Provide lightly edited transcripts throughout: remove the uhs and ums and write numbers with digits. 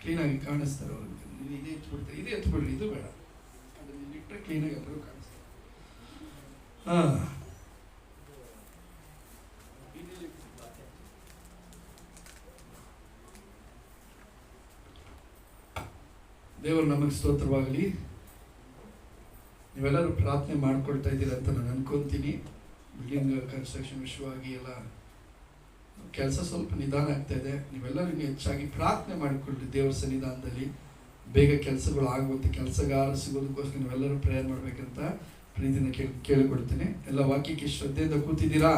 ಕ್ಲೀನಾಗಿ ಕಾಣಿಸ್ತಾರೆ ಅವ್ರಿಗೆ. ಇದೇ ಎತ್ಬಿಡ್ತಾರೆ, ಇದೇ ಎತ್ಬಿಡ್ರಿ, ಇದು ಬೇಡ, ಅದನ್ನ ಇಟ್ಟರೆ ಕ್ಲೀನಾಗಿ ಎಲ್ಲರೂ ಕಾಣಿಸ್ತಾರೆ. ದೇವರು ನಮಗೆ ಸ್ತೋತ್ರವಾಗಲಿ. ನೀವೆಲ್ಲರೂ ಪ್ರಾರ್ಥನೆ ಮಾಡ್ಕೊಳ್ತಾ ಇದ್ದೀರಾ ಅಂತ ನಾನು ಅನ್ಕೊಂತೀನಿ. ಬಿಲ್ಡಿಂಗ್ ಕನ್ಸ್ಟ್ರಕ್ಷನ್ ವಿಷಯವಾಗಿ ಎಲ್ಲ ಕೆಲಸ ಸ್ವಲ್ಪ ನಿಧಾನ ಆಗ್ತಾ ಇದೆ. ನೀವೆಲ್ಲರೂ ಹೆಚ್ಚಾಗಿ ಪ್ರಾರ್ಥನೆ ಮಾಡಿಕೊಳ್ಳಿ ದೇವರ ಸನ್ನಿಧಾನದಲ್ಲಿ. ಬೇಗ ಕೆಲಸಗಳು ಆಗುವಂತೆ, ಕೆಲಸಗಾರ ಸಿಗೋದಕ್ಕೋಸ್ಕರ ನೀವೆಲ್ಲರೂ ಪ್ರೇಯರ್ ಮಾಡಬೇಕಂತ ಪ್ರೀತಿನ ಕೇಳಿಕೊಡ್ತೀನಿ. ಎಲ್ಲ ವಾಕ್ಯಕ್ಕೆ ಶ್ರದ್ಧೆಯಿಂದ ಕೂತಿದ್ದೀರಾ?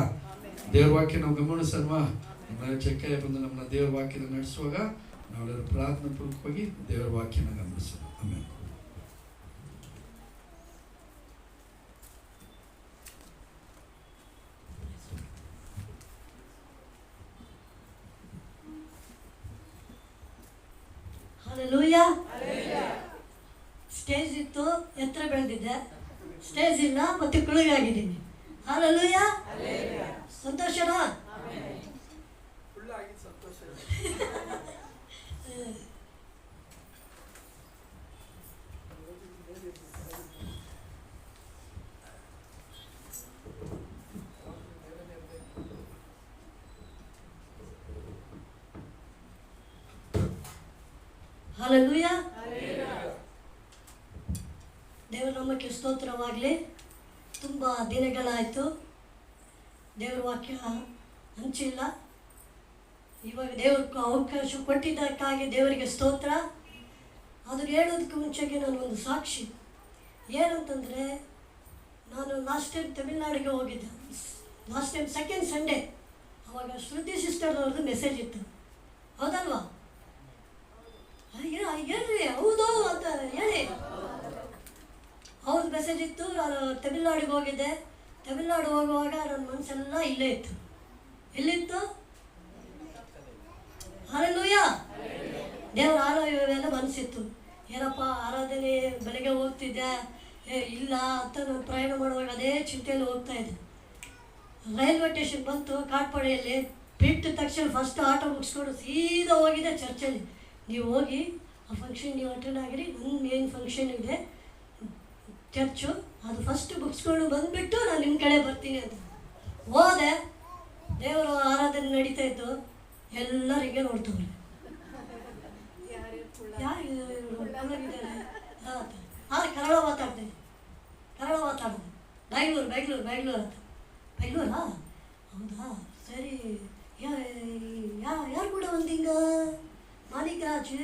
ದೇವ್ರ ವಾಕ್ಯ ನಾವು ಗಮನಿಸಲ್ವಾ? ನಮ್ಮ ಚೆಕ್ಕಾಯ ಬಂದು ನಮ್ಮನ್ನ ದೇವ್ರ ವಾಕ್ಯನ ನಡೆಸುವಾಗ ನಾವೆಲ್ಲರೂ ಪ್ರಾರ್ಥನೆ ಪೂರ್ವಕವಾಗಿ ದೇವರ ವಾಕ್ಯನ ಗಮನಿಸೋಣ. ಆಮೇಲೆ ಸ್ಟೇಜ್ ಇತ್ತು, ಎತ್ತರ ಬೆಳೆದಿದ್ದೆ. ಸ್ಟೇಜ್ ಇಲ್ಲ, ಮತ್ತೆ ಕುಳಿಗಾಗಿದ್ದೀನಿ. ಹಾಲೆಲೂಯಾ, ಸಂತೋಷನಾ? ಹಾಲೆಲೂಯಾ, ದೇವರ ನಾಮಕ್ಕೆ ಸ್ತೋತ್ರವಾಗಲಿ. ತುಂಬ ದಿನಗಳಾಯಿತು ದೇವರ ವಾಕ್ಯ ಹಂಚಿಲ್ಲ. ಇವಾಗ ದೇವ್ರಿಗೆ ಅವಕಾಶ ಕೊಟ್ಟಿದ್ದಕ್ಕಾಗಿ ದೇವರಿಗೆ ಸ್ತೋತ್ರ. ಅದನ್ನು ಹೇಳೋದಕ್ಕೆ ಮುಂಚೆಗೆ ನಾನು ಒಂದು ಸಾಕ್ಷಿ ಏನಂತಂದರೆ, ನಾನು ಲಾಸ್ಟ್ ಟೈಮ್ ತಮಿಳ್ನಾಡಿಗೆ ಹೋಗಿದ್ದೆ. Last time second Sunday. ಅವಾಗ ಶ್ರುತಿ ಸಿಸ್ಟರ್ನವ್ರದ್ದು ಮೆಸೇಜ್ ಇತ್ತು, ಹೌದಲ್ವಾ? ಹೇಳ್ರಿ ಹೌದು ಅಂತ ಹೇಳಿ. ಅವ್ರದ್ದು ಮೆಸೇಜ್ ಇತ್ತು. ನಾನು ತಮಿಳ್ನಾಡಿಗೆ ಹೋಗಿದ್ದೆ. ತಮಿಳ್ನಾಡು ಹೋಗುವಾಗ ನನ್ನ ಮನಸ್ಸೆಲ್ಲ ಇಲ್ಲೇ ಇತ್ತು. ಎಲ್ಲಿತ್ತು? ಹಾಲೆಲೂಯಾ, ದೇವರ ಆರಾಧನೆಯೆಲ್ಲ ಮನಸ್ಸಿತ್ತು. ಏನಪ್ಪ ಆರಾಧನೆ ಬೆಳಗ್ಗೆ ಹೋಗ್ತಿದ್ದೆ, ಇಲ್ಲ ಅಂತ ನಾನು ಪ್ರಯಾಣ ಮಾಡುವಾಗ ಅದೇ ಚಿಂತೆಯಲ್ಲಿ ಹೋಗ್ತಾಯಿದ್ದೆ. ರೈಲ್ವೆ ಸ್ಟೇಷನ್ ಬಂತು ಕಾಟ್ಪಾಡಿಯಲ್ಲಿ. ಬಿಟ್ಟ ತಕ್ಷಣ ಫಸ್ಟ್ ಆಟೋ ಮುಗಿಸ್ಕೊಂಡು ಸೀದಾ ಹೋಗಿದೆ ಚರ್ಚಲ್ಲಿ. ನೀವು ಹೋಗಿ ಆ ಫಂಕ್ಷನ್ ನೀವು ಅಟೆಂಡ್ ಆಗಿರಿ, ನನ್ನ ಮೇನ್ ಫಂಕ್ಷನ್ ಇದೆ ಚರ್ಚು, ಅದು ಫಸ್ಟ್ ಮುಗಿಸ್ಕೊಂಡು ಬಂದುಬಿಟ್ಟು ನಾನು ನಿಮ್ಮ ಕಡೆ ಬರ್ತೀನಿ ಅಂತ ಹೋದೆ. ದೇವರ ಆರಾಧನೆ ನಡೀತಾ ಇತ್ತು. ಎಲ್ಲರಿಗೆ ನೋಡ್ತವ್ರೆ, ಕನ್ನಡ ಮಾತಾಡ್ತೀನಿ, ಕನ್ನಡ ಮಾತಾಡೋದು. ಬೆಂಗಳೂರು ಅಂತ. ಬೆಂಗಳೂರಾ? ಹೌದಾ, ಸರಿ. ಯಾರು ಕೂಡ ಒಂದು ಹಿಂಗ ಮಾಲೀಕ